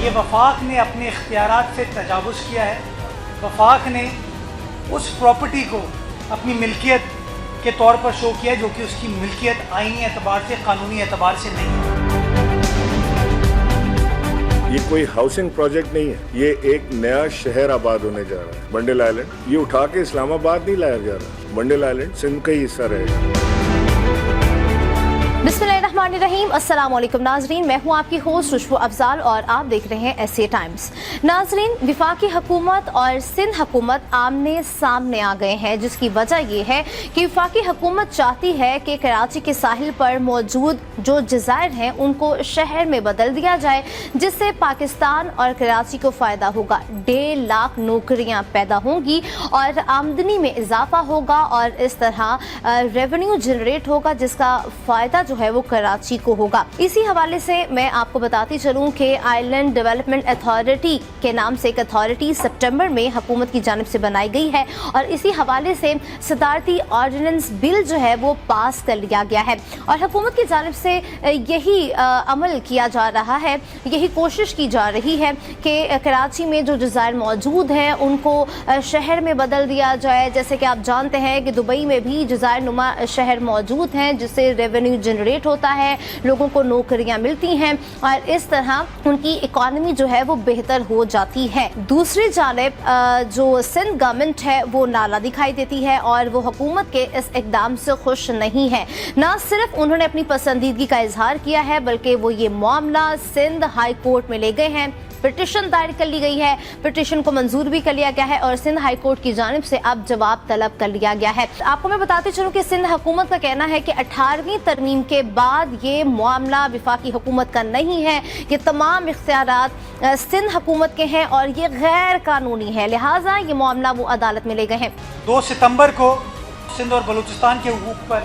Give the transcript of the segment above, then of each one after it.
کہ وفاق نے اپنے اختیارات سے تجاوز کیا ہے. وفاق نے اس پراپرٹی کو اپنی ملکیت کے طور پر شو کیا ہے جو کہ اس کی ملکیت آئینی اعتبار سے قانونی اعتبار سے نہیں ہے. یہ کوئی ہاؤسنگ پروجیکٹ نہیں ہے, یہ ایک نیا شہر آباد ہونے جا رہا ہے. بنڈل آئلینڈ یہ اٹھا کے اسلام آباد نہیں لایا جا رہا. بنڈل آئلینڈ سندھ کا ہی حصہ رہے گا. بسم اللہ الرحمن الرحیم. السلام علیکم ناظرین, میں ہوں آپ کی ہوسٹ خوشبو افضال اور آپ دیکھ رہے ہیں ایس اے ٹائمز. ناظرین, وفاقی حکومت اور سندھ حکومت آمنے سامنے آ گئے ہیں, جس کی وجہ یہ ہے کہ وفاقی حکومت چاہتی ہے کہ کراچی کے ساحل پر موجود جو جزائر ہیں ان کو شہر میں بدل دیا جائے, جس سے پاکستان اور کراچی کو فائدہ ہوگا. 1.5 لاکھ نوکریاں پیدا ہوں گی اور آمدنی میں اضافہ ہوگا اور اس طرح ریونیو جنریٹ ہوگا, جس کا فائدہ جو ہے وہ کراچی کو ہوگا. اسی حوالے سے میں آپ کو بتاتی چلوں کہ آئلینڈ ڈیولپمنٹ اتھارٹی کے نام سے ایک اتھارٹی سپٹمبر میں حکومت کی جانب سے بنائی گئی ہے اور اسی حوالے سے صدارتی آرڈیننس بل جو ہے وہ پاس کر لیا گیا ہے اور حکومت کی جانب سے یہی عمل کیا جا رہا ہے, یہی کوشش کی جا رہی ہے کہ کراچی میں جو جزائر موجود ہیں ان کو شہر میں بدل دیا جائے. جیسے کہ آپ جانتے ہیں کہ دبئی میں بھی جزائر نما شہر موجود ہیں جس سے ریونیو جنریٹ ہوتا ہے, لوگوں کو نوکریاں ملتی ہیں اور اس طرح ان کی اکانومی جو ہے وہ بہتر ہو جاتی ہے. دوسری جانب جو سندھ گورنمنٹ ہے وہ نالا دکھائی دیتی ہے اور وہ حکومت کے اس اقدام سے خوش نہیں ہے. نہ صرف انہوں نے اپنی پسندیدگی کا اظہار کیا ہے بلکہ وہ یہ معاملہ سندھ ہائی کورٹ میں لے گئے ہیں. پٹیشن دائر کر لی گئی ہے, پٹیشن کو منظور بھی کر لیا گیا ہے اور سندھ ہائی کورٹ کی جانب سے اب جواب طلب کر لیا گیا ہے. آپ کو میں بتاتی چلوں کہ سندھ حکومت کا کہنا ہے کہ 18ویں ترمیم کے بعد یہ معاملہ وفاقی حکومت کا نہیں ہے, یہ تمام اختیارات سندھ حکومت کے ہیں اور یہ غیر قانونی ہے, لہٰذا یہ معاملہ وہ عدالت میں لے گئے ہیں. 2 ستمبر کو سندھ اور بلوچستان کے حقوق پر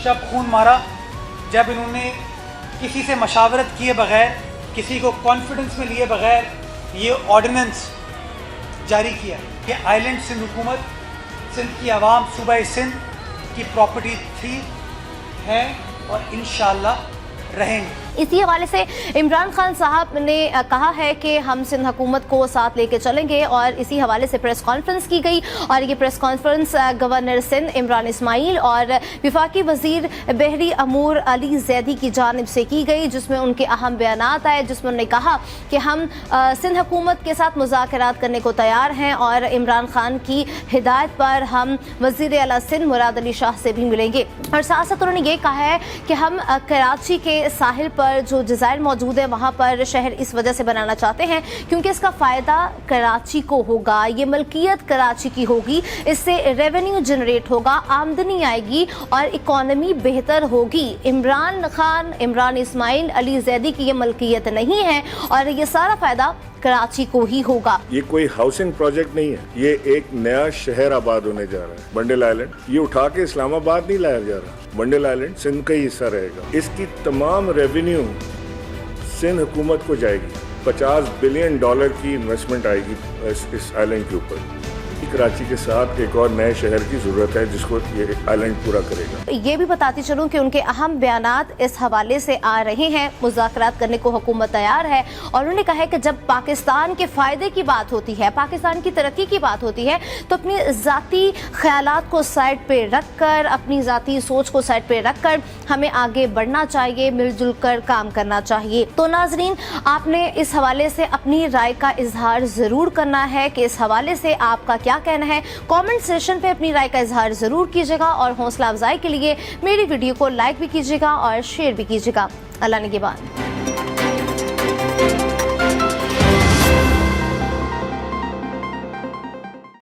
شب خون مارا جب انہوں نے کسی سے مشاورت کیے بغیر, کسی کو کانفیڈنس میں لیے بغیر یہ آرڈیننس جاری کیا کہ آئلینڈ سندھ حکومت سندھ کی عوام صوبہ سندھ کی پراپرٹی تھی, ہے اور انشاءاللہ رہیں گے. اسی حوالے سے عمران خان صاحب نے کہا ہے کہ ہم سندھ حکومت کو ساتھ لے کے چلیں گے اور اسی حوالے سے پریس کانفرنس کی گئی اور یہ press conference governor Sindh Imran Ismail اور وفاقی وزیر بحری امور علی زیدی کی جانب سے کی گئی, جس میں ان کے اہم بیانات آئے, جس میں انہوں نے کہا کہ ہم سندھ حکومت کے ساتھ مذاکرات کرنے کو تیار ہیں اور عمران خان کی ہدایت پر ہم وزیر اعلیٰ سندھ مراد علی شاہ سے بھی ملیں گے. اور ساتھ ساتھ انہوں نے یہ کہا ہے کہ ہم کراچی کے ساحل پر جو جزائر موجود ہیں وہاں پر شہر اس وجہ سے بنانا چاہتے ہیں کیونکہ اس کا فائدہ کراچی کو ہوگا, یہ ملکیت کراچی کی ہوگی, اس سے ریونیو جنریٹ ہوگا, آمدنی آئے گی اور اکانومی بہتر ہوگی. عمران خان, عمران اسماعیل, علی زیدی کی یہ ملکیت نہیں ہے اور یہ سارا فائدہ کراچی کو ہی ہوگا. یہ کوئی ہاؤسنگ پروجیکٹ نہیں ہے, یہ ایک نیا شہر آباد ہونے جا رہا ہے. بنڈل آئلینڈ یہ اٹھا کے اسلام آباد نہیں لایا جا رہا. بنڈل آئلینڈ سندھ کا ہی حصہ رہے گا. اس کی تمام ریونیو سندھ حکومت کو جائے گی. $50 بلین کی انویسٹمنٹ آئے گی اس آئلینڈ کے اوپر. کراچی کے ساتھ ایک اور نئے شہر کی ضرورت ہے جس کو یہ آئلینڈ پورا کرے گا. یہ بھی بتاتی چلوں کہ ان کے اہم بیانات اس حوالے سے آ رہے ہیں. مذاکرات کرنے کو حکومت تیار ہے اور انہوں نے کہا ہے کہ جب پاکستان کے فائدے کی بات ہوتی ہے, پاکستان کی ترقی کی بات ہوتی ہے تو اپنی ذاتی خیالات کو سائڈ پہ رکھ کر, اپنی ذاتی سوچ کو سائڈ پہ رکھ کر ہمیں آگے بڑھنا چاہیے, مل جل کر کام کرنا چاہیے. تو ناظرین, آپ نے اس حوالے سے اپنی رائے کا اظہار ضرور کرنا ہے کہ اس حوالے سے آپ کا کیا کہنا ہے. کامنٹ سیکشن پہ اپنی رائے کا اظہار ضرور کیجیے گا اور حوصلہ افزائی کے لیے میری ویڈیو کو لائک بھی کیجیے گا اور شیئر بھی کیجیے گا. اللہ نگہبان.